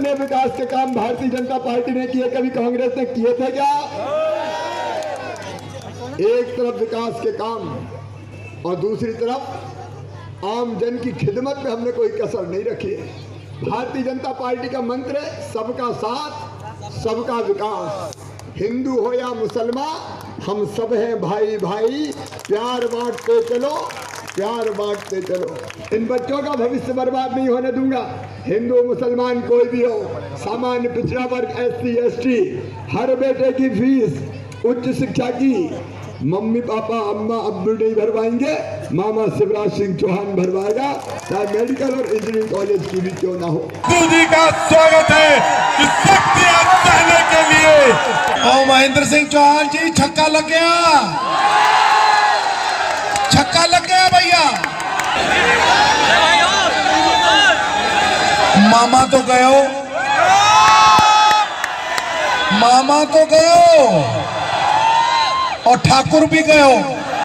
इतने विकास के काम भारतीय जनता पार्टी ने किए, कभी कांग्रेस ने किए थे क्या? एक तरफ विकास के काम और दूसरी तरफ आम जन की खिदमत में हमने कोई कसर नहीं रखी है। भारतीय जनता पार्टी का मंत्र है सबका साथ सबका विकास। हिंदू हो या मुसलमान, हम सब हैं भाई भाई, प्यार बांटते चलो, प्यार बांटते चलो। इन बच्चों का भविष्य बर्बाद नहीं होने दूंगा। हिंदू मुसलमान कोई भी हो, सामान्य पिछड़ा वर्ग, SC ST, हर बेटे की फीस उच्च शिक्षा की मम्मी पापा अम्मा अब्बू नहीं भरवाएंगे, मामा शिवराज सिंह चौहान भरवाएगा, चाहे मेडिकल और इंजीनियरिंग कॉलेज की भी क्यों ना हो। मोदी का स्वागत है इस शक्तियां सहने के लिए। और महेंद्र सिंह चौहान जी, छक्का लग गया, छक्का लग गया भैया। मामा तो गयो, मामा तो गयो और ठाकुर भी गयो।